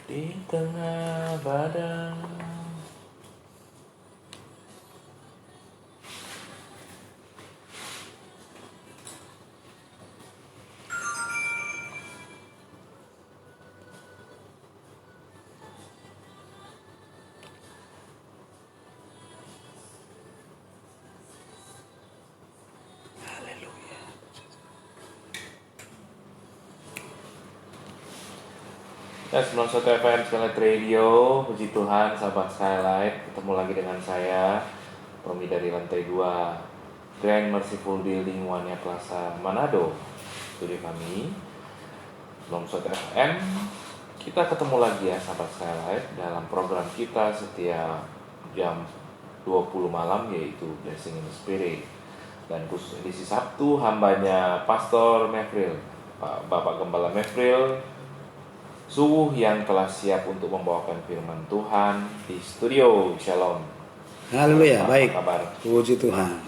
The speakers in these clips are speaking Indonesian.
di tengah badai. Ya, 91 FM Skylight Radio. Puji Tuhan, sahabat Skylight, ketemu lagi dengan saya, Tommy dari lantai 2 Grand Merciful Building Wania Plaza Manado, studio kami 91 FM. Kita ketemu lagi ya, sahabat Skylight, dalam program kita setiap jam 20 malam, yaitu Blessing in the Spirit. Dan khusus edisi Sabtu, hambanya Pastor Mefril, Bapak Gembala Mefril Suwuh, yang telah siap untuk membawakan firman Tuhan di studio. Shalom. Haleluya, baik. Kabar? Puji Tuhan.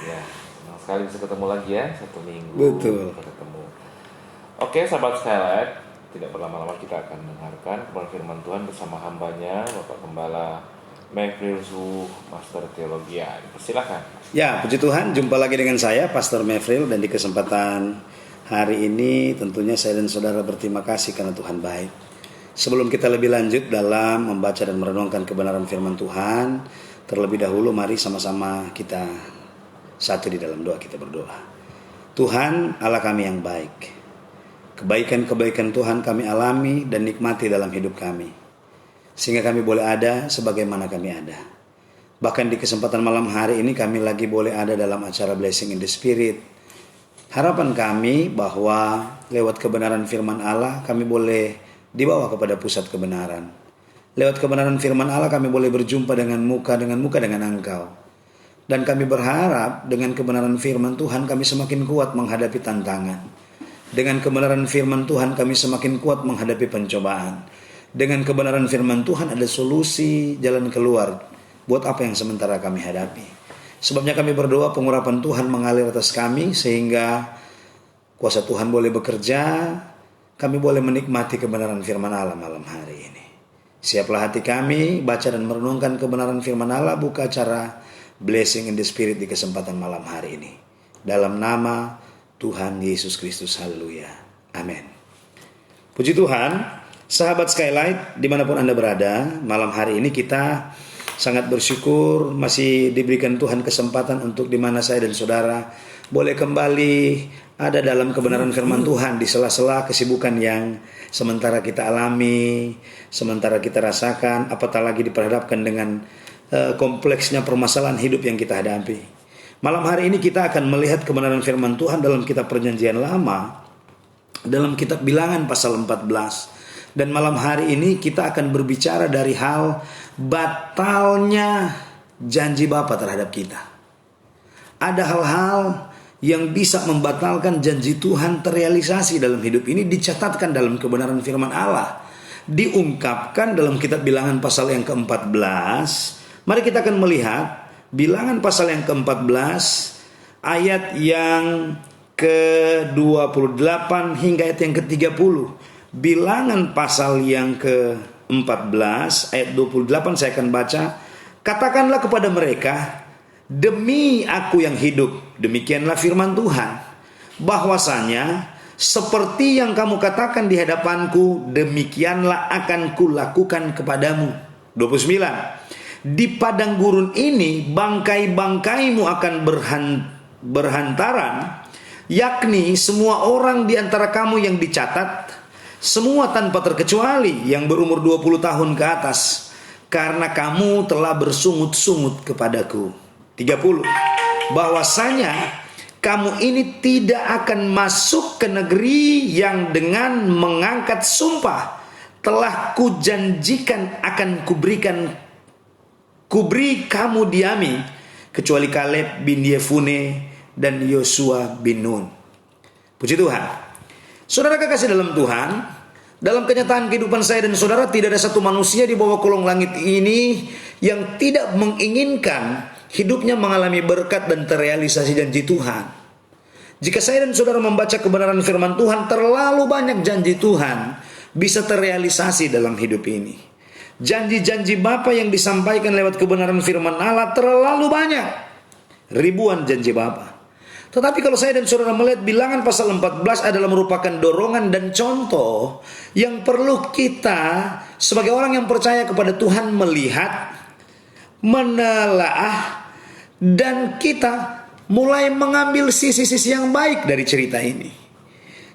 Ya, senang sekali bisa ketemu lagi ya, satu minggu. Betul. Ketemu. Oke, sahabat Skylight, tidak berlama-lama kita akan mendengarkan firman Tuhan bersama hambanya Bapak Gembala Mefril Suwuh, Master Teologi. Persilakan. Ya, puji Tuhan, jumpa lagi dengan saya, Pastor Mefril, dan di kesempatan hari ini tentunya saya dan saudara berterima kasih karena Tuhan baik. Sebelum kita lebih lanjut dalam membaca dan merenungkan kebenaran firman Tuhan, terlebih dahulu mari sama-sama kita satu di dalam doa. Kita berdoa. Tuhan Allah kami yang baik, kebaikan-kebaikan Tuhan kami alami dan nikmati dalam hidup kami, sehingga kami boleh ada sebagaimana kami ada. Bahkan di kesempatan malam hari ini kami lagi boleh ada dalam acara Blessing in the Spirit. Harapan kami bahwa lewat kebenaran firman Allah kami boleh dibawa kepada pusat kebenaran. Lewat kebenaran firman Allah kami boleh berjumpa dengan muka dengan Engkau. Dan kami berharap dengan kebenaran firman Tuhan kami semakin kuat menghadapi tantangan. Dengan kebenaran firman Tuhan kami semakin kuat menghadapi pencobaan. Dengan kebenaran firman Tuhan ada solusi, jalan keluar buat apa yang sementara kami hadapi. Sebabnya kami berdoa pengurapan Tuhan mengalir atas kami, sehingga kuasa Tuhan boleh bekerja, kami boleh menikmati kebenaran firman Allah malam hari ini. Siaplah hati kami baca dan merenungkan kebenaran firman Allah, buka acara Blessing in the Spirit di kesempatan malam hari ini. Dalam nama Tuhan Yesus Kristus, haleluya, amin. Puji Tuhan, sahabat Skylight dimanapun Anda berada, malam hari ini kita sangat bersyukur masih diberikan Tuhan kesempatan untuk dimana saya dan saudara boleh kembali ada dalam kebenaran firman Tuhan di sela-sela kesibukan yang sementara kita alami, sementara kita rasakan, apatah lagi diperhadapkan dengan kompleksnya permasalahan hidup yang kita hadapi. Malam hari ini kita akan melihat kebenaran firman Tuhan dalam kitab Perjanjian Lama, dalam kitab Bilangan pasal 14. Dan malam hari ini kita akan berbicara dari hal batalnya janji Bapa terhadap kita. Ada hal-hal yang bisa membatalkan janji Tuhan terrealisasi dalam hidup ini, dicatatkan dalam kebenaran firman Allah, diungkapkan dalam kitab Bilangan pasal yang ke-14. Mari kita akan melihat Bilangan pasal yang ke-14 ayat yang ke-28 hingga ayat yang ke-30. Bilangan pasal yang ke-14 ayat 28 saya akan baca. Katakanlah kepada mereka, demi aku yang hidup, demikianlah firman Tuhan, bahwasanya seperti yang kamu katakan di hadapanku, demikianlah akan kulakukan kepadamu. 29. Di padang gurun ini bangkai-bangkaimu akan berhantaran, yakni semua orang di antara kamu yang dicatat, semua tanpa terkecuali yang berumur 20 tahun ke atas, karena kamu telah bersungut-sungut kepadaku. 30. Bahwasanya kamu ini tidak akan masuk ke negeri yang dengan mengangkat sumpah telah kujanjikan akan kuberi kamu diami, kecuali Kaleb bin Yefune dan Yosua bin Nun. Puji Tuhan. Saudara kekasih dalam Tuhan, dalam kenyataan kehidupan saya dan saudara tidak ada satu manusia di bawah kolong langit ini yang tidak menginginkan hidupnya mengalami berkat dan terrealisasi janji Tuhan. Jika saya dan saudara membaca kebenaran firman Tuhan, terlalu banyak janji Tuhan bisa terrealisasi dalam hidup ini. Janji-janji Bapa yang disampaikan lewat kebenaran firman Allah terlalu banyak. Ribuan janji Bapa. Tetapi kalau saya dan saudara melihat bilangan pasal 14 adalah merupakan dorongan dan contoh yang perlu kita sebagai orang yang percaya kepada Tuhan melihat, menelaah, dan kita mulai mengambil sisi-sisi yang baik dari cerita ini.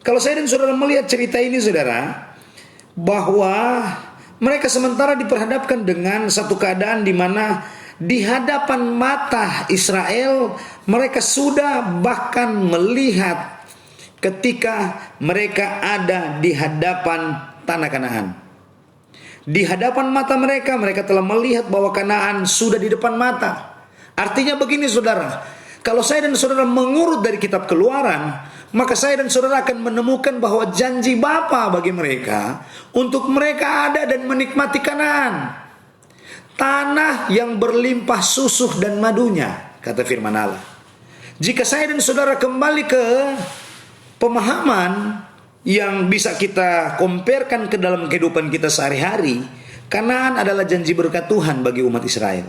Kalau saya dan saudara melihat cerita ini, saudara, bahwa mereka sementara diperhadapkan dengan satu keadaan di mana di hadapan mata Israel mereka sudah bahkan melihat ketika mereka ada di hadapan tanah Kanaan. Di hadapan mata mereka, mereka telah melihat bahwa Kanaan sudah di depan mata. Artinya begini saudara, kalau saya dan saudara mengurut dari kitab Keluaran, maka saya dan saudara akan menemukan bahwa janji Bapa bagi mereka untuk mereka ada dan menikmati Kanaan, tanah yang berlimpah susu dan madunya, kata firman Allah. Jika saya dan saudara kembali ke pemahaman yang bisa kita comparekan ke dalam kehidupan kita sehari-hari, Kanaan adalah janji berkat Tuhan bagi umat Israel.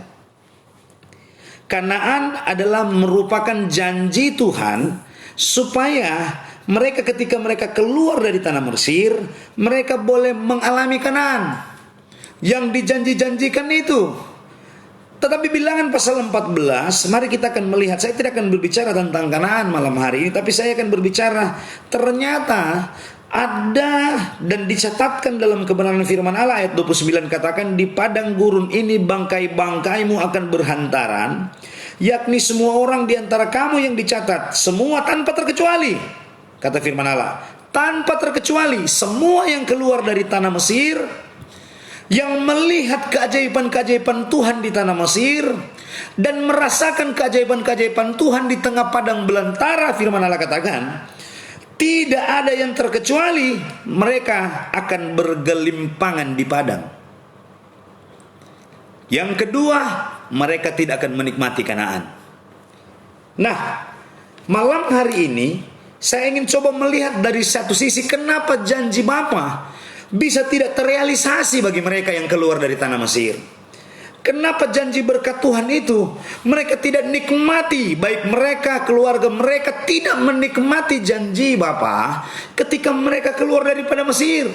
Kanaan adalah merupakan janji Tuhan supaya mereka ketika mereka keluar dari tanah Mesir, mereka boleh mengalami Kanaan yang dijanji-janjikan itu. Tetapi bilangan pasal 14, mari kita akan melihat. Saya tidak akan berbicara tentang Kanaan malam hari ini, tapi saya akan berbicara ternyata ada dan dicatatkan dalam kebenaran firman Allah. Ayat 29 katakan, di padang gurun ini bangkai-bangkaimu akan berhantaran, yakni semua orang di antara kamu yang dicatat, semua tanpa terkecuali, kata firman Allah. Tanpa terkecuali, semua yang keluar dari tanah Mesir, yang melihat keajaiban-keajaiban Tuhan di tanah Mesir dan merasakan keajaiban-keajaiban Tuhan di tengah padang belantara, firman Allah katakan, tidak ada yang terkecuali, mereka akan bergelimpangan di padang. Yang kedua, mereka tidak akan menikmati Kanaan. Nah, malam hari ini saya ingin coba melihat dari satu sisi kenapa janji Bapa bisa tidak terrealisasi bagi mereka yang keluar dari tanah Mesir. Kenapa janji berkat Tuhan itu mereka tidak nikmati, baik mereka, keluarga mereka tidak menikmati janji Bapa ketika mereka keluar daripada Mesir.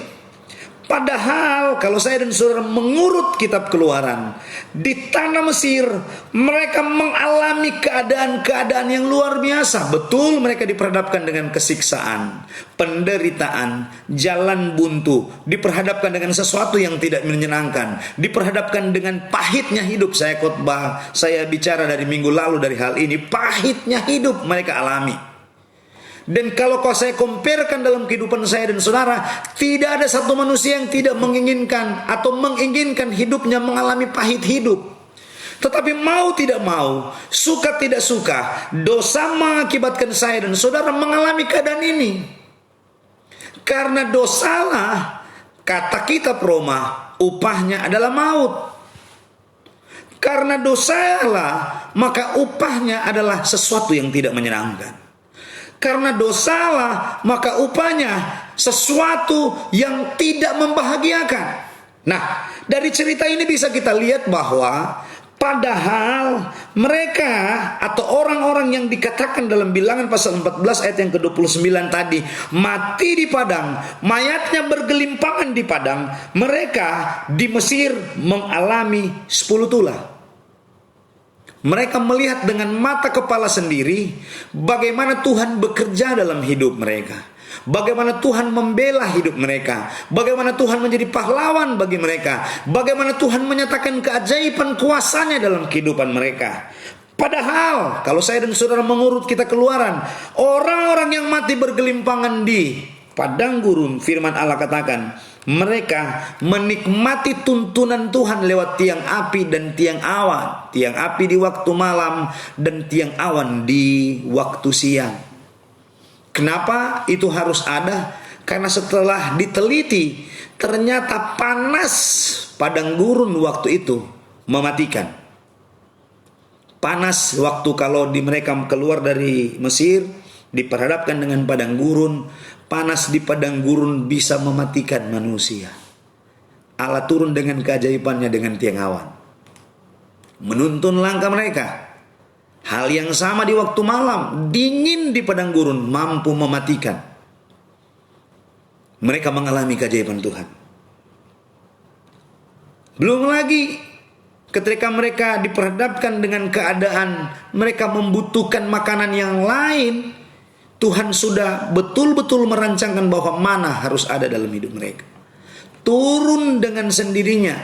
Padahal kalau saya dan saudara mengurut kitab Keluaran, di tanah Mesir mereka mengalami keadaan-keadaan yang luar biasa. Betul, mereka diperhadapkan dengan kesiksaan, penderitaan, jalan buntu, diperhadapkan dengan sesuatu yang tidak menyenangkan, diperhadapkan dengan pahitnya hidup. Saya bicara dari minggu lalu dari hal ini, pahitnya hidup mereka alami. Dan kalau saya comparekan dalam kehidupan saya dan saudara, tidak ada satu manusia yang tidak menginginkan atau menginginkan hidupnya mengalami pahit hidup. Tetapi mau tidak mau, suka tidak suka, dosa mengakibatkan saya dan saudara mengalami keadaan ini. Karena dosalah, kata kitab Roma, upahnya adalah maut. Karena dosalah, maka upahnya adalah sesuatu yang tidak menyenangkan. Karena dosalah, maka upahnya sesuatu yang tidak membahagiakan. Nah, dari cerita ini bisa kita lihat bahwa padahal mereka atau orang-orang yang dikatakan dalam bilangan pasal 14 ayat yang ke-29 tadi mati di padang, mayatnya bergelimpangan di padang, mereka di Mesir mengalami 10 tulah. Mereka melihat dengan mata kepala sendiri bagaimana Tuhan bekerja dalam hidup mereka, bagaimana Tuhan membela hidup mereka, bagaimana Tuhan menjadi pahlawan bagi mereka, bagaimana Tuhan menyatakan keajaiban kuasanya dalam kehidupan mereka. Padahal kalau saya dan saudara mengurut kita Keluaran, orang-orang yang mati bergelimpangan di padang gurun, firman Allah katakan mereka menikmati tuntunan Tuhan lewat tiang api dan tiang awan. Tiang api di waktu malam dan tiang awan di waktu siang. Kenapa itu harus ada? Karena setelah diteliti, ternyata panas padang gurun waktu itu mematikan. Panas waktu kalau mereka keluar dari Mesir, diperhadapkan dengan padang gurun. panas di padang gurun bisa mematikan manusia. Allah turun dengan keajaibannya dengan tiang awan, menuntun langkah mereka. Hal yang sama di waktu malam, dingin di padang gurun mampu mematikan. Mereka mengalami keajaiban Tuhan. Belum lagi ketika mereka diperhadapkan dengan keadaan mereka membutuhkan makanan yang lain, Tuhan sudah betul-betul merancangkan bahwa mana harus ada dalam hidup mereka. Turun dengan sendirinya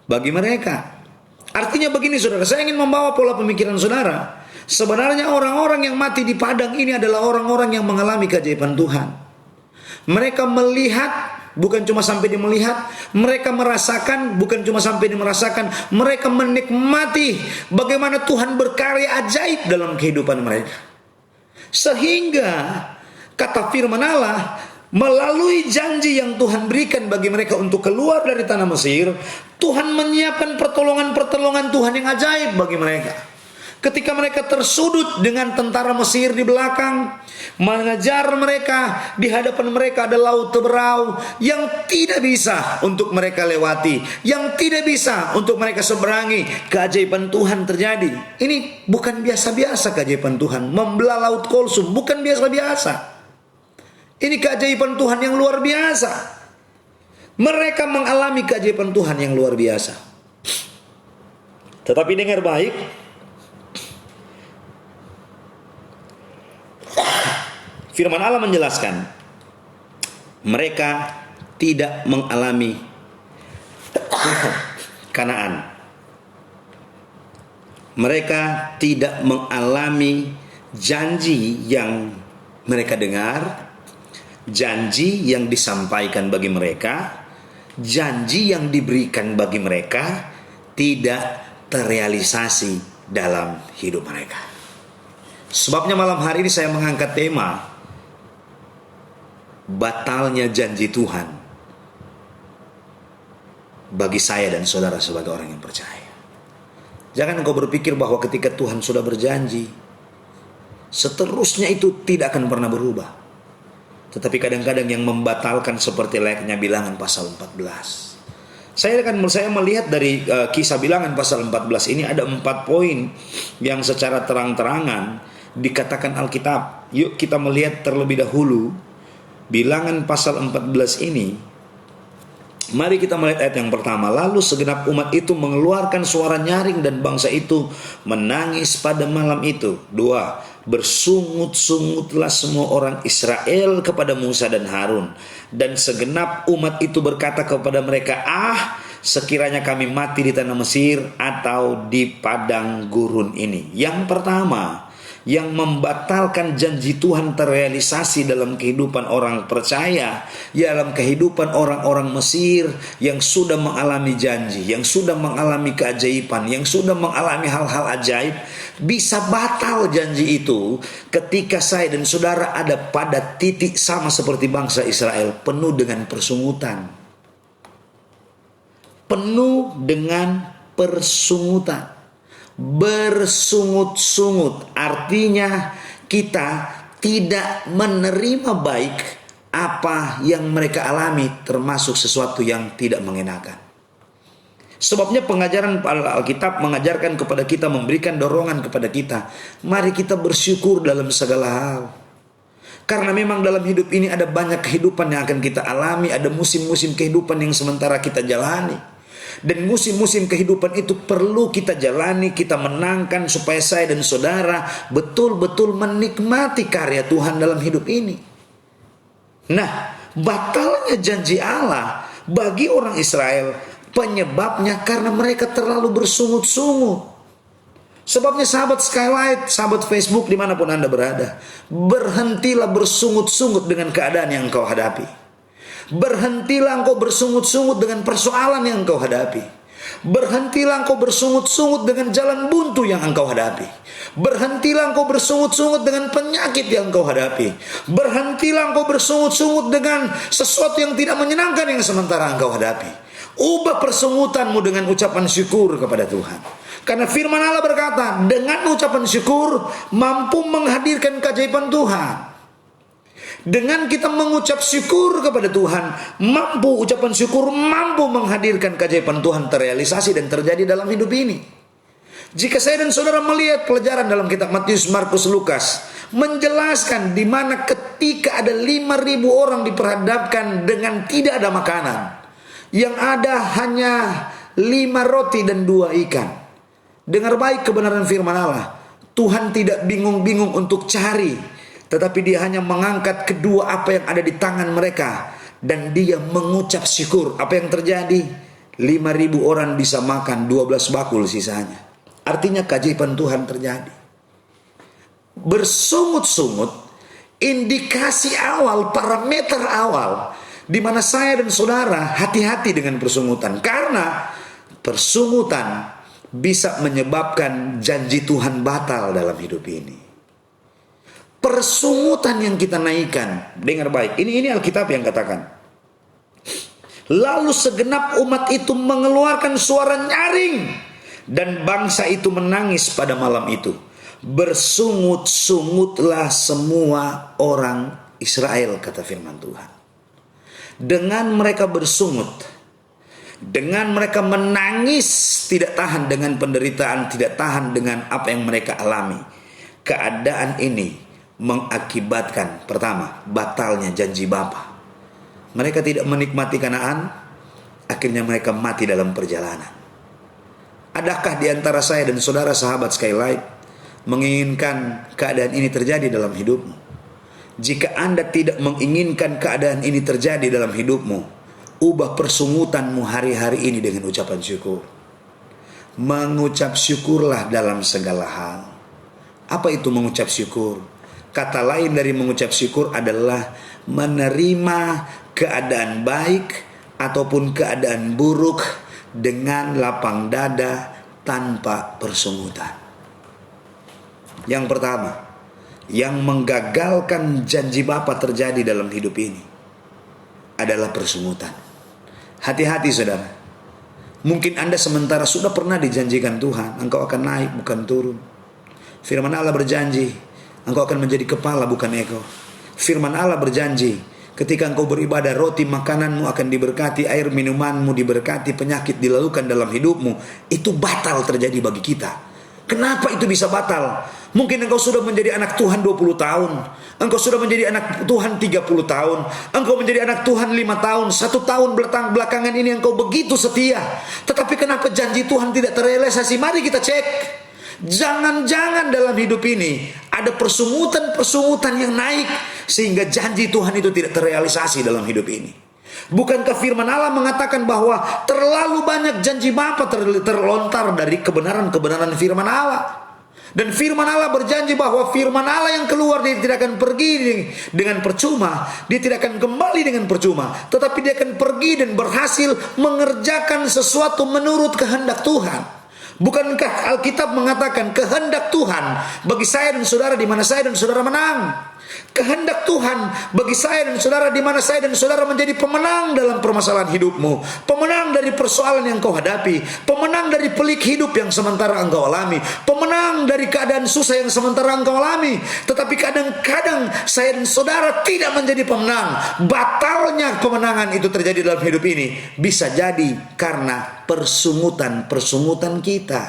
bagi mereka. Artinya begini saudara, saya ingin membawa pola pemikiran saudara. Sebenarnya orang-orang yang mati di padang ini adalah orang-orang yang mengalami keajaiban Tuhan. Mereka melihat, bukan cuma sampai melihat, mereka merasakan, bukan cuma sampai merasakan, mereka menikmati bagaimana Tuhan berkarya ajaib dalam kehidupan mereka. Sehingga kata firman Allah, melalui janji yang Tuhan berikan bagi mereka untuk keluar dari tanah Mesir, Tuhan menyiapkan pertolongan-pertolongan Tuhan yang ajaib bagi mereka. Ketika mereka tersudut dengan tentara Mesir di belakang, mengejar mereka, di hadapan mereka ada laut Teberau yang tidak bisa untuk mereka lewati, yang tidak bisa untuk mereka seberangi. Keajaiban Tuhan terjadi. Ini bukan biasa-biasa keajaiban Tuhan. Membelah laut Kolsum bukan biasa-biasa. Ini keajaiban Tuhan yang luar biasa. Mereka mengalami keajaiban Tuhan yang luar biasa. Tetapi dengar baik, firman Allah menjelaskan, mereka tidak mengalami Kanaan. Mereka tidak mengalami janji yang mereka dengar, janji yang disampaikan bagi mereka, janji yang diberikan bagi mereka tidak terrealisasi dalam hidup mereka. Sebabnya malam hari ini saya mengangkat tema batalnya janji Tuhan bagi saya dan saudara sebagai orang yang percaya. Jangan engkau berpikir bahwa ketika Tuhan sudah berjanji, seterusnya itu tidak akan pernah berubah. Tetapi kadang-kadang yang membatalkan seperti layaknya Bilangan pasal 14. Saya melihat dari kisah Bilangan pasal 14 ini ada 4 poin yang secara terang-terangan dikatakan Alkitab. Yuk kita melihat terlebih dahulu Bilangan pasal 14 ini. Mari kita melihat ayat yang pertama. Lalu segenap umat itu mengeluarkan suara nyaring dan bangsa itu menangis pada malam itu. 2. Bersungut-sungutlah semua orang Israel kepada Musa dan Harun. Dan segenap umat itu berkata kepada mereka, sekiranya kami mati di tanah Mesir atau di padang gurun ini. Yang pertama, yang membatalkan janji Tuhan terrealisasi dalam kehidupan orang percaya, dalam kehidupan orang-orang Mesir yang sudah mengalami janji, yang sudah mengalami keajaiban, yang sudah mengalami hal-hal ajaib, bisa batal janji itu ketika saya dan saudara ada pada titik sama seperti bangsa Israel, penuh dengan persungutan. Penuh dengan persungutan. Bersungut-sungut artinya kita tidak menerima baik apa yang mereka alami, termasuk sesuatu yang tidak mengenakan. Sebabnya pengajaran Alkitab mengajarkan kepada kita, memberikan dorongan kepada kita, mari kita bersyukur dalam segala hal. Karena memang dalam hidup ini ada banyak kehidupan yang akan kita alami, ada musim-musim kehidupan yang sementara kita jalani. Dan musim-musim kehidupan itu perlu kita jalani, kita menangkan supaya saya dan saudara betul-betul menikmati karya Tuhan dalam hidup ini. Nah, batalnya janji Allah bagi orang Israel penyebabnya karena mereka terlalu bersungut-sungut. Sebabnya sahabat Skylight, sahabat Facebook dimanapun Anda berada, berhentilah bersungut-sungut dengan keadaan yang engkau hadapi. Berhentilah engkau bersungut-sungut dengan persoalan yang engkau hadapi. Berhentilah engkau bersungut-sungut dengan jalan buntu yang engkau hadapi. Berhentilah engkau bersungut-sungut dengan penyakit yang engkau hadapi. Berhentilah engkau bersungut-sungut dengan sesuatu yang tidak menyenangkan yang sementara engkau hadapi. Ubah persungutanmu dengan ucapan syukur kepada Tuhan. Karena firman Allah berkata, dengan ucapan syukur mampu menghadirkan keajaiban Tuhan. Dengan kita mengucap syukur kepada Tuhan, ucapan syukur mampu menghadirkan keajaiban Tuhan terrealisasi dan terjadi dalam hidup ini. Jika saya dan saudara melihat pelajaran dalam kitab Matius, Markus, Lukas, menjelaskan di mana ketika ada 5.000 orang diperhadapkan dengan tidak ada makanan, yang ada hanya 5 roti dan 2 ikan. Dengar baik kebenaran firman Allah. Tuhan tidak bingung-bingung untuk cari, tetapi dia hanya mengangkat kedua apa yang ada di tangan mereka, dan dia mengucap syukur. Apa yang terjadi? 5.000 orang bisa makan, 12 bakul sisanya. Artinya keajaiban Tuhan terjadi. Bersungut-sungut, indikasi awal, parameter awal, di mana saya dan saudara hati-hati dengan persungutan. Karena persungutan bisa menyebabkan janji Tuhan batal dalam hidup ini. Persungutan yang kita naikkan, dengar baik, ini Alkitab yang katakan. Lalu segenap umat itu mengeluarkan suara nyaring, dan bangsa itu menangis pada malam itu. Bersungut-sungutlah semua orang Israel, kata firman Tuhan. Dengan mereka bersungut, dengan mereka menangis, tidak tahan dengan penderitaan, tidak tahan dengan apa yang mereka alami. Keadaan ini mengakibatkan, pertama, batalnya janji Bapa. Mereka tidak menikmati Kanaan, akhirnya mereka mati dalam perjalanan. Adakah di antara saya dan saudara sahabat Skylight menginginkan keadaan ini terjadi dalam hidupmu? Jika Anda tidak menginginkan keadaan ini terjadi dalam hidupmu, ubah persungutanmu hari-hari ini dengan ucapan syukur. Mengucap syukurlah dalam segala hal. Apa itu mengucap syukur? Kata lain dari mengucap syukur adalah menerima keadaan baik ataupun keadaan buruk dengan lapang dada tanpa persungutan. Yang pertama, yang menggagalkan janji Bapa terjadi dalam hidup ini adalah persungutan. Hati-hati saudara. Mungkin Anda sementara sudah pernah dijanjikan Tuhan, engkau akan naik bukan turun. Firman Allah berjanji, engkau akan menjadi kepala bukan ekor. Firman Allah berjanji, ketika engkau beribadah, roti makananmu akan diberkati, air minumanmu diberkati, penyakit dilalukan dalam hidupmu. Itu batal terjadi bagi kita. Kenapa itu bisa batal? Mungkin engkau sudah menjadi anak Tuhan 20 tahun. Engkau sudah menjadi anak Tuhan 30 tahun. Engkau menjadi anak Tuhan 5 tahun. 1 tahun belakangan ini engkau begitu setia. Tetapi kenapa janji Tuhan tidak terrealisasi? Mari kita cek. Jangan-jangan dalam hidup ini ada persungutan-persungutan yang naik sehingga janji Tuhan itu tidak terrealisasi dalam hidup ini. Bukankah firman Allah mengatakan bahwa terlalu banyak janji Bapa terlontar dari kebenaran-kebenaran firman Allah. Dan firman Allah berjanji bahwa firman Allah yang keluar dia tidak akan pergi dengan percuma, dia tidak akan kembali dengan percuma, tetapi dia akan pergi dan berhasil mengerjakan sesuatu menurut kehendak Tuhan. Bukankah Alkitab mengatakan kehendak Tuhan bagi saya dan saudara di mana saya dan saudara menang? Kehendak Tuhan bagi saya dan saudara di mana saya dan saudara menjadi pemenang dalam permasalahan hidupmu, pemenang dari persoalan yang kau hadapi, pemenang dari pelik hidup yang sementara engkau alami, pemenang dari keadaan susah yang sementara engkau alami. Tetapi kadang-kadang saya dan saudara tidak menjadi pemenang. Batalnya kemenangan itu terjadi dalam hidup ini bisa jadi karena persungutan kita.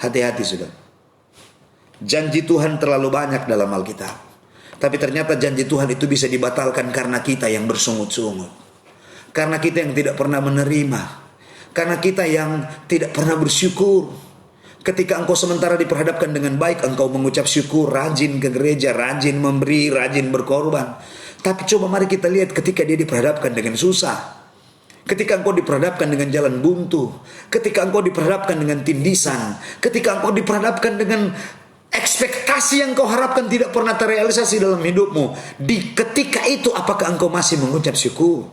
Hati-hati saudara. Janji Tuhan terlalu banyak dalam Alkitab. Tapi ternyata janji Tuhan itu bisa dibatalkan karena kita yang bersungut-sungut. Karena kita yang tidak pernah menerima. Karena kita yang tidak pernah bersyukur. Ketika engkau sementara diperhadapkan dengan baik, engkau mengucap syukur, rajin ke gereja, rajin memberi, rajin berkorban. Tapi coba mari kita lihat ketika dia diperhadapkan dengan susah. Ketika engkau diperhadapkan dengan jalan buntu. Ketika engkau diperhadapkan dengan tindisan. Ketika engkau diperhadapkan dengan ekspektasi yang kau harapkan tidak pernah terrealisasi dalam hidupmu. Di ketika itu apakah engkau masih mengucap syukur?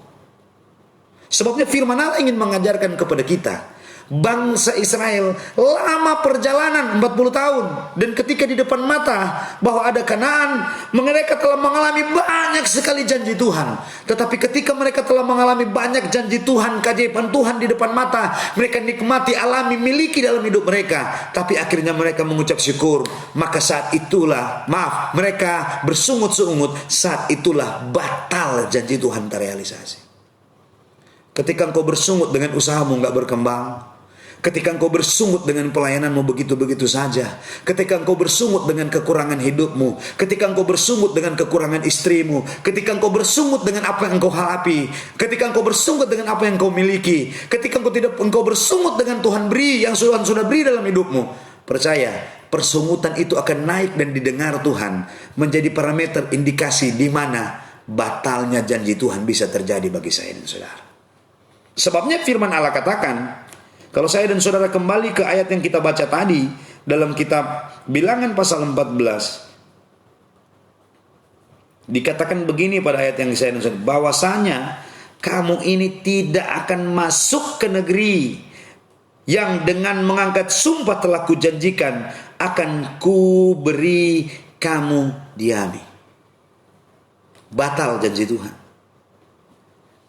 Sebabnya firman Allah ingin mengajarkan kepada kita bangsa Israel lama perjalanan 40 tahun, dan ketika di depan mata bahwa ada Kanaan, mereka telah mengalami banyak sekali janji Tuhan. Tetapi ketika mereka telah mengalami banyak janji Tuhan, keajaiban Tuhan di depan mata, mereka nikmati, alami, miliki dalam hidup mereka, tapi akhirnya mereka mengucap syukur. Maka saat itulah, mereka bersungut-sungut, saat itulah batal janji Tuhan terrealisasi. Ketika engkau bersungut dengan usahamu gak berkembang, ketika engkau bersungut dengan pelayananmu begitu-begitu saja, ketika engkau bersungut dengan kekurangan hidupmu, ketika engkau bersungut dengan kekurangan istrimu, ketika engkau bersungut dengan apa yang engkau hadapi, ketika engkau bersungut dengan apa yang engkau miliki, ketika engkau bersungut dengan Tuhan beri, yang Tuhan sudah beri dalam hidupmu, percaya, persungutan itu akan naik dan didengar Tuhan, menjadi parameter indikasi di mana batalnya janji Tuhan bisa terjadi bagi saya dan saudara. Sebabnya firman Allah katakan, kalau saya dan saudara kembali ke ayat yang kita baca tadi dalam kitab Bilangan pasal 14, dikatakan begini pada ayat yang saya dan saudara, bahwasanya kamu ini tidak akan masuk ke negeri yang dengan mengangkat sumpah telah kujanjikan akan ku beri kamu diami. Batal janji Tuhan.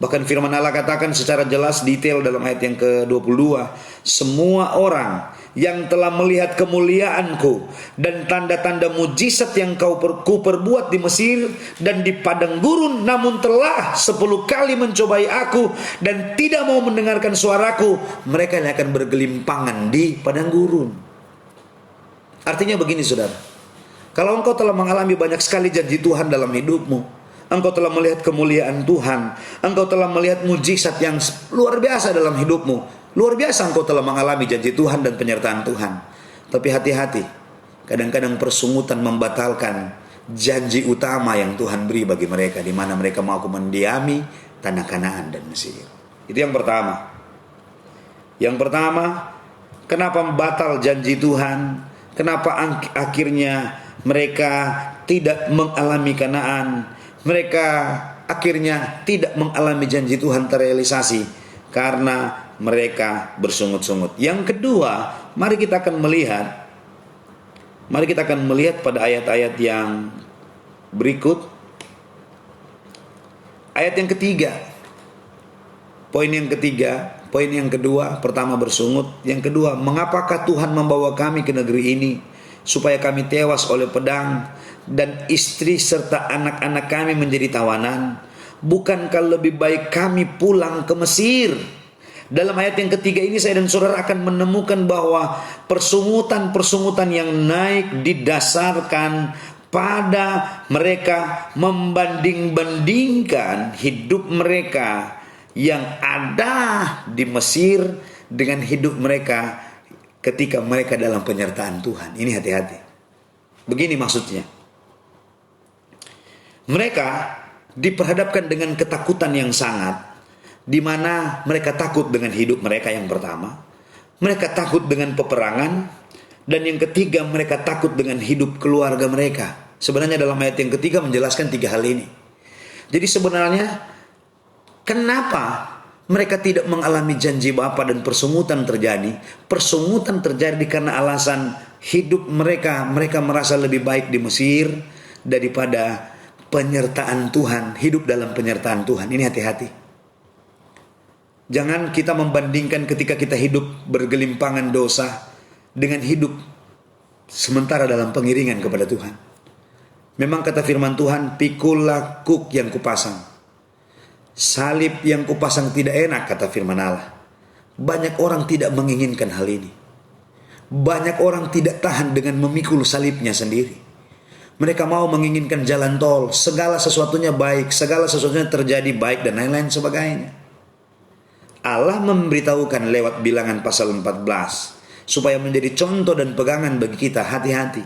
Bahkan firman Allah katakan secara jelas detail dalam ayat yang ke-22, semua orang yang telah melihat kemuliaanku dan tanda-tanda mujizat yang ku perbuat di Mesir dan di padang gurun, namun telah 10 kali mencobai aku dan tidak mau mendengarkan suaraku, mereka yang akan bergelimpangan di padang gurun. Artinya begini saudara, kalau engkau telah mengalami banyak sekali janji Tuhan dalam hidupmu, engkau telah melihat kemuliaan Tuhan, engkau telah melihat mujizat yang luar biasa dalam hidupmu, luar biasa engkau telah mengalami janji Tuhan dan penyertaan Tuhan. Tapi hati-hati, kadang-kadang persungutan membatalkan janji utama yang Tuhan beri bagi mereka, di mana mereka mau mendiami tanah Kanaan dan Mesir. Itu yang pertama. Yang pertama, kenapa batal janji Tuhan? Kenapa akhirnya mereka tidak mengalami Kanaan? Mereka akhirnya tidak mengalami janji Tuhan terrealisasi karena mereka bersungut-sungut. Yang kedua, mari kita akan melihat pada ayat-ayat yang berikut. Ayat yang ketiga. Poin yang kedua, pertama bersungut, yang kedua, mengapakah Tuhan membawa kami ke negeri ini supaya kami tewas oleh pedang dan istri serta anak-anak kami menjadi tawanan? Bukankah lebih baik kami pulang ke Mesir? Dalam ayat yang ketiga ini saya dan saudara akan menemukan bahwa persungutan yang naik didasarkan pada mereka membanding-bandingkan hidup mereka yang ada di Mesir dengan hidup mereka ketika mereka dalam penyertaan Tuhan. Ini hati-hati. Begini maksudnya. Mereka diperhadapkan dengan ketakutan yang sangat, di mana mereka takut dengan hidup mereka yang pertama, mereka takut dengan peperangan, dan yang ketiga mereka takut dengan hidup keluarga mereka. Sebenarnya dalam ayat yang ketiga menjelaskan 3 hal ini. Jadi sebenarnya kenapa mereka tidak mengalami janji Bapa dan persungutan terjadi? Persungutan terjadi karena alasan hidup mereka merasa lebih baik di Mesir daripada penyertaan Tuhan, hidup dalam penyertaan Tuhan. Ini hati-hati. Jangan kita membandingkan ketika kita hidup bergelimpangan dosa dengan hidup sementara dalam pengiringan kepada Tuhan. Memang kata firman Tuhan, pikulah kuk yang kupasang, salib yang kupasang tidak enak, kata firman Allah. Banyak orang tidak menginginkan hal ini. Banyak orang tidak tahan dengan memikul salibnya sendiri. Mereka mau menginginkan jalan tol, segala sesuatunya baik, segala sesuatunya terjadi baik dan lain-lain sebagainya. Allah memberitahukan lewat Bilangan pasal 14 supaya menjadi contoh dan pegangan bagi kita. Hati-hati.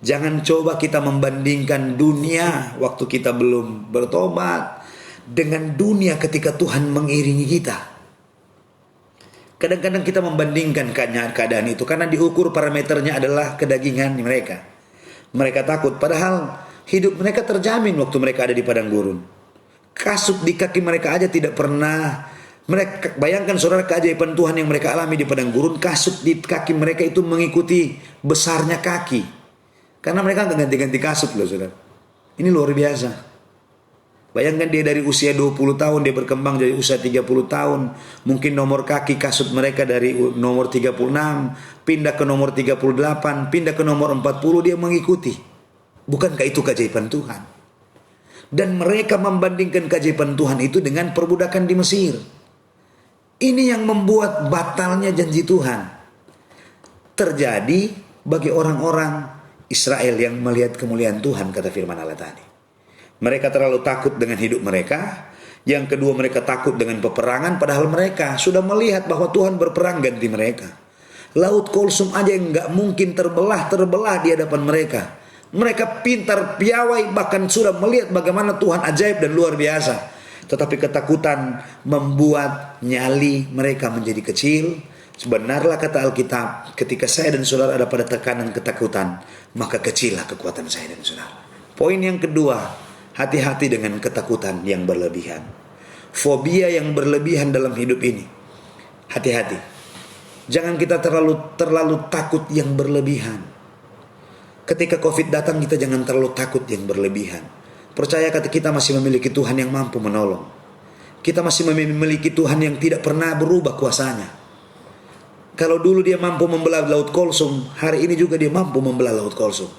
Jangan coba kita membandingkan dunia waktu kita belum bertobat dengan dunia ketika Tuhan mengiringi kita. Kadang-kadang kita membandingkan keadaan itu karena diukur parameternya adalah kedagingan mereka. Mereka takut, padahal hidup mereka terjamin waktu mereka ada di padang gurun. Kasut di kaki mereka aja tidak pernah Mereka, bayangkan saudara, keajaiban Tuhan yang mereka alami di padang gurun. Kasut di kaki mereka itu mengikuti besarnya kaki, karena mereka nggak ganti-ganti kasut loh saudara. Ini luar biasa. Bayangkan dia dari usia 20 tahun dia berkembang jadi usia 30 tahun. Mungkin nomor kaki kasut mereka dari nomor 36 pindah ke nomor 38, pindah ke nomor 40, dia mengikuti. Bukankah itu keajaiban Tuhan? Dan mereka membandingkan keajaiban Tuhan itu dengan perbudakan di Mesir. Ini yang membuat batalnya janji Tuhan terjadi bagi orang-orang Israel yang melihat kemuliaan Tuhan, kata firman Allah tadi. Mereka terlalu takut dengan hidup mereka. Yang kedua, mereka takut dengan peperangan, padahal mereka sudah melihat bahwa Tuhan berperang ganti mereka. Laut Kulsum aja yang gak mungkin terbelah di hadapan mereka. Mereka pintar piawai, bahkan sudah melihat bagaimana Tuhan ajaib dan luar biasa. Tetapi ketakutan membuat nyali mereka menjadi kecil. Sebenarnya kata Alkitab, ketika saya dan saudara ada pada tekanan ketakutan, maka kecillah kekuatan saya dan saudara. Poin yang kedua, hati-hati dengan ketakutan yang berlebihan. Fobia yang berlebihan dalam hidup ini. Hati-hati. Jangan kita terlalu takut yang berlebihan. Ketika COVID datang, kita jangan terlalu takut yang berlebihan. Percaya kata kita masih memiliki Tuhan yang mampu menolong. Kita masih memiliki Tuhan yang tidak pernah berubah kuasanya. Kalau dulu dia mampu membelah Laut Kulsum, hari ini juga dia mampu membelah Laut Kulsum.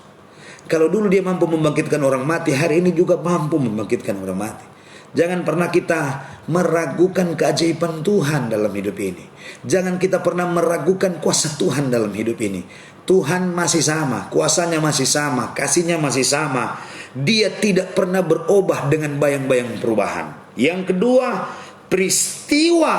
Kalau dulu dia mampu membangkitkan orang mati, hari ini juga mampu membangkitkan orang mati. Jangan pernah kita meragukan keajaiban Tuhan dalam hidup ini. Jangan kita pernah meragukan kuasa Tuhan dalam hidup ini. Tuhan masih sama, kuasanya masih sama, kasihnya masih sama. Dia tidak pernah berubah dengan bayang-bayang perubahan. Yang kedua, peristiwa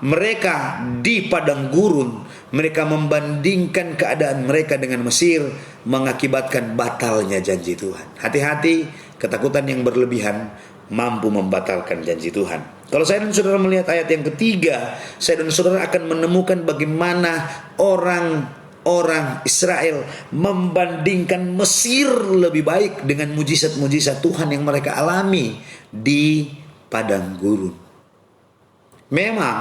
mereka di padang gurun, mereka membandingkan keadaan mereka dengan Mesir, mengakibatkan batalnya janji Tuhan. Hati-hati, ketakutan yang berlebihan mampu membatalkan janji Tuhan. Kalau saya dan saudara melihat ayat yang ketiga, saya dan saudara akan menemukan bagaimana orang Israel membandingkan Mesir lebih baik dengan mujizat-mujizat Tuhan yang mereka alami di padang gurun. Memang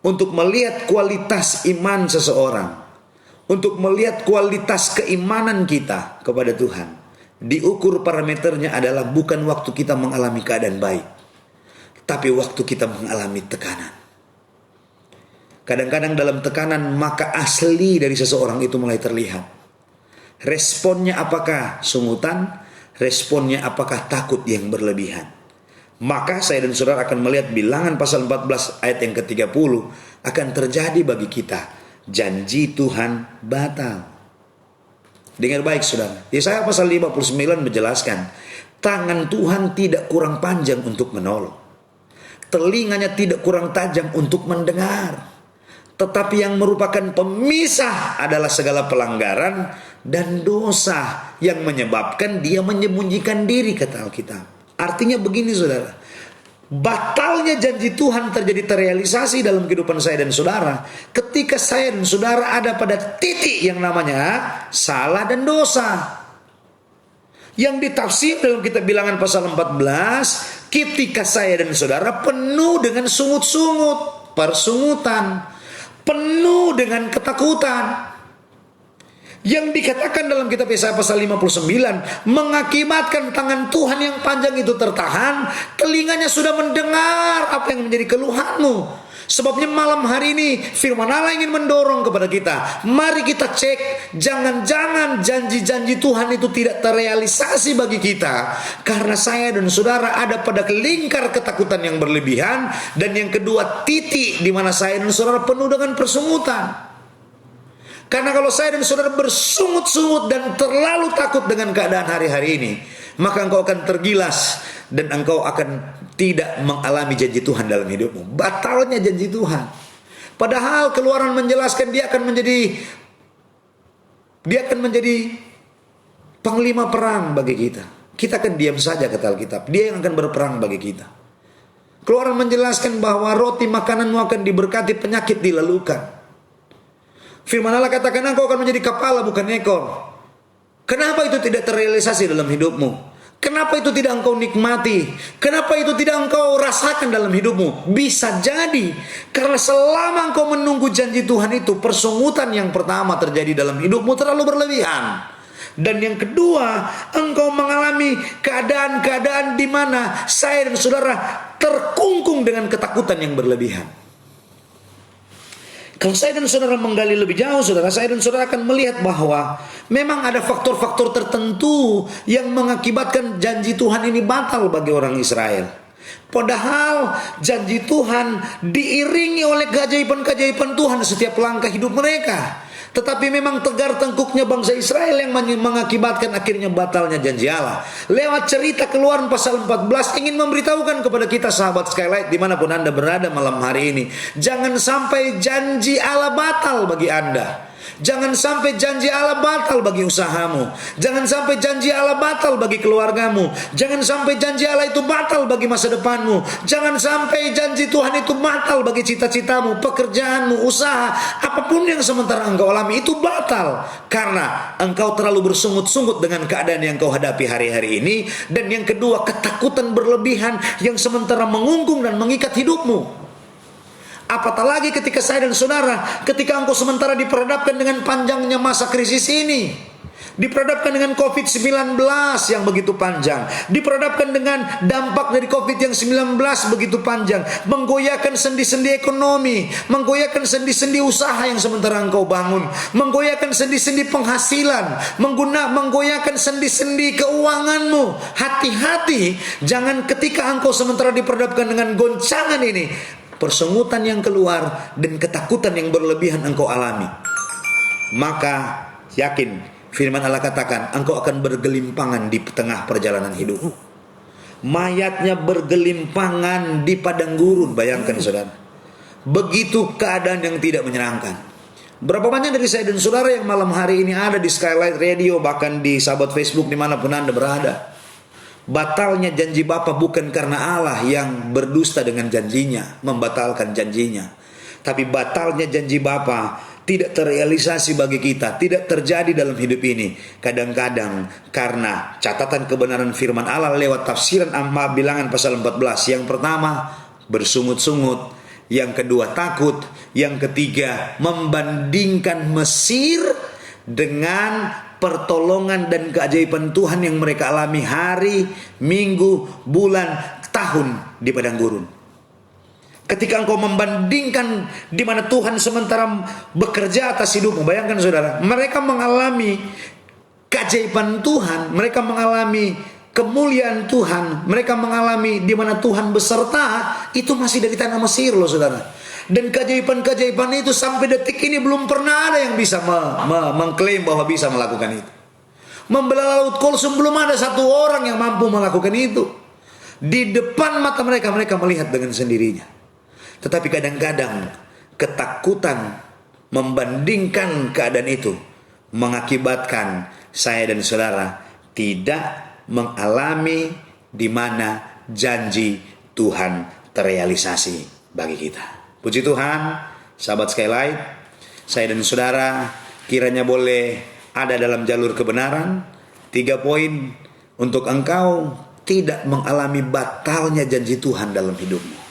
untuk melihat kualitas iman seseorang, untuk melihat kualitas keimanan kita kepada Tuhan, diukur parameternya adalah bukan waktu kita mengalami keadaan baik, tapi waktu kita mengalami tekanan. Kadang-kadang dalam tekanan maka asli dari seseorang itu mulai terlihat. Responnya apakah sungutan? Responnya apakah takut yang berlebihan? Maka saya dan saudara akan melihat Bilangan pasal 14 ayat yang ke-30 akan terjadi bagi kita. Janji Tuhan batal. Dengar baik saudara. Yesaya pasal 59 menjelaskan, tangan Tuhan tidak kurang panjang untuk menolong. Telinganya tidak kurang tajam untuk mendengar. Tetapi yang merupakan pemisah adalah segala pelanggaran dan dosa yang menyebabkan dia menyembunyikan diri, kata Alkitab. Artinya begini saudara, batalnya janji Tuhan terrealisasi dalam kehidupan saya dan saudara ketika saya dan saudara ada pada titik yang namanya salah dan dosa. Yang ditafsir dalam kitab Bilangan pasal 14, ketika saya dan saudara penuh dengan sungut-sungut, persungutan, penuh dengan ketakutan. Yang dikatakan dalam kitab Yesaya pasal 59 mengakibatkan tangan Tuhan yang panjang itu tertahan, telinganya sudah mendengar apa yang menjadi keluhanmu. Sebabnya malam hari ini firman Allah ingin mendorong kepada kita, mari kita cek, jangan-jangan janji-janji Tuhan itu tidak terrealisasi bagi kita karena saya dan saudara ada pada lingkar ketakutan yang berlebihan. Dan yang kedua, titik di mana saya dan saudara penuh dengan persungutan. Karena kalau saya dan saudara bersungut-sungut dan terlalu takut dengan keadaan hari-hari ini, maka engkau akan tergilas dan engkau akan tidak mengalami janji Tuhan dalam hidupmu. Batalnya janji Tuhan. Padahal Keluaran menjelaskan dia akan menjadi panglima perang bagi kita. Kita akan diam saja, kata Alkitab. Dia yang akan berperang bagi kita. Keluaran menjelaskan bahwa roti makananmu akan diberkati, penyakit dilalukan. Firman Allah katakan engkau akan menjadi kepala bukan ekor. Kenapa itu tidak terrealisasi dalam hidupmu? Kenapa itu tidak engkau nikmati? Kenapa itu tidak engkau rasakan dalam hidupmu? Bisa jadi karena selama engkau menunggu janji Tuhan itu, persungutan yang pertama terjadi dalam hidupmu terlalu berlebihan. Dan yang kedua, engkau mengalami keadaan-keadaan di mana saya dan saudara terkungkung dengan ketakutan yang berlebihan. Kalau saya dan saudara menggali lebih jauh, saya dan saudara akan melihat bahwa memang ada faktor-faktor tertentu yang mengakibatkan janji Tuhan ini batal bagi orang Israel. Padahal janji Tuhan diiringi oleh keajaiban-keajaiban Tuhan setiap langkah hidup mereka. Tetapi memang tegar tengkuknya bangsa Israel yang mengakibatkan akhirnya batalnya janji Allah. Lewat cerita Keluaran pasal 14 ingin memberitahukan kepada kita sahabat Skylight dimanapun Anda berada malam hari ini. Jangan sampai janji Allah batal bagi Anda. Jangan sampai janji Allah batal bagi usahamu. Jangan sampai janji Allah batal bagi keluargamu. Jangan sampai janji Allah itu batal bagi masa depanmu. Jangan sampai janji Tuhan itu batal bagi cita-citamu, pekerjaanmu, usaha. Apapun yang sementara engkau alami itu batal. Karena engkau terlalu bersungut-sungut dengan keadaan yang kau hadapi hari-hari ini. Dan yang kedua, ketakutan berlebihan yang sementara mengungkung dan mengikat hidupmu. Apatah lagi ketika saya dan saudara, ketika engkau sementara diperhadapkan dengan panjangnya masa krisis ini, diperhadapkan dengan COVID-19 yang begitu panjang, diperhadapkan dengan dampak dari COVID yang 19 begitu panjang, menggoyahkan sendi-sendi ekonomi, menggoyahkan sendi-sendi usaha yang sementara engkau bangun, menggoyahkan sendi-sendi penghasilan, menggoyahkan sendi-sendi keuanganmu. Hati-hati, jangan ketika engkau sementara diperhadapkan dengan goncangan ini, persungutan yang keluar dan ketakutan yang berlebihan engkau alami, maka yakin firman Allah katakan engkau akan bergelimpangan di tengah perjalanan hidup. Mayatnya bergelimpangan di padang gurun. Bayangkan saudara, begitu keadaan yang tidak menyenangkan. Berapa banyak dari saya dan saudara yang malam hari ini ada di Skylight Radio, bahkan di sahabat Facebook dimanapun Anda berada, batalnya janji Bapa bukan karena Allah yang berdusta dengan janjinya, membatalkan janjinya. Tapi batalnya janji Bapa tidak terrealisasi bagi kita, tidak terjadi dalam hidup ini. Kadang-kadang karena catatan kebenaran firman Allah lewat tafsiran Bilangan pasal 14. Yang pertama, bersungut-sungut. Yang kedua, takut. Yang ketiga, membandingkan Mesir dengan pertolongan dan keajaiban Tuhan yang mereka alami hari, minggu, bulan, tahun di padang gurun. Ketika engkau membandingkan di mana Tuhan sementara bekerja atas hidupmu, bayangkan saudara, mereka mengalami keajaiban Tuhan, mereka mengalami kemuliaan Tuhan, mereka mengalami di mana Tuhan beserta, itu masih dari tanah Mesir loh saudara. Dan keajaiban-keajaiban itu sampai detik ini belum pernah ada yang bisa mengklaim bahwa bisa melakukan itu. Membelah Laut Kulsum belum ada satu orang yang mampu melakukan itu. Di depan mata mereka, mereka melihat dengan sendirinya. Tetapi kadang-kadang ketakutan membandingkan keadaan itu mengakibatkan saya dan saudara tidak mengalami di mana janji Tuhan terrealisasi bagi kita. Puji Tuhan, sahabat Skylight, saya dan saudara kiranya boleh ada dalam jalur kebenaran. 3 poin untuk engkau tidak mengalami batalnya janji Tuhan dalam hidupmu.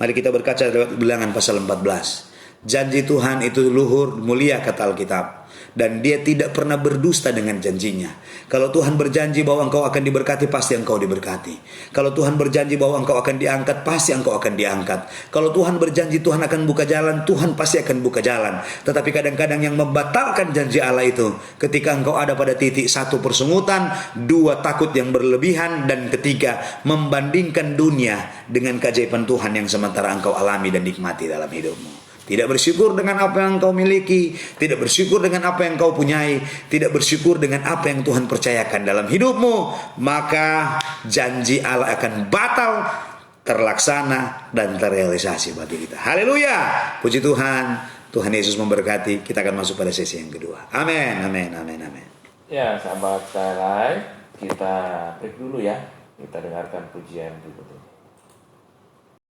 Mari kita berkaca lewat Bilangan pasal 14. Janji Tuhan itu luhur, mulia kata Alkitab. Dan dia tidak pernah berdusta dengan janjinya. Kalau Tuhan berjanji bahwa engkau akan diberkati, pasti engkau diberkati. Kalau Tuhan berjanji bahwa engkau akan diangkat, pasti engkau akan diangkat. Kalau Tuhan berjanji Tuhan akan buka jalan, Tuhan pasti akan buka jalan. Tetapi kadang-kadang yang membatalkan janji Allah itu, ketika engkau ada pada titik 1, persungutan, 2, takut yang berlebihan, dan 3, membandingkan dunia dengan keajaiban Tuhan yang sementara engkau alami dan nikmati dalam hidupmu. Tidak bersyukur dengan apa yang kau miliki, tidak bersyukur dengan apa yang kau punyai, tidak bersyukur dengan apa yang Tuhan percayakan dalam hidupmu, maka janji Allah akan batal, terlaksana, dan terrealisasi bagi kita. Haleluya, puji Tuhan. Tuhan Yesus memberkati. Kita akan masuk pada sesi yang kedua. Amin, amin, amin, amin. Ya, sahabat Skylight, kita break dulu ya. Kita dengarkan pujian berikut ini.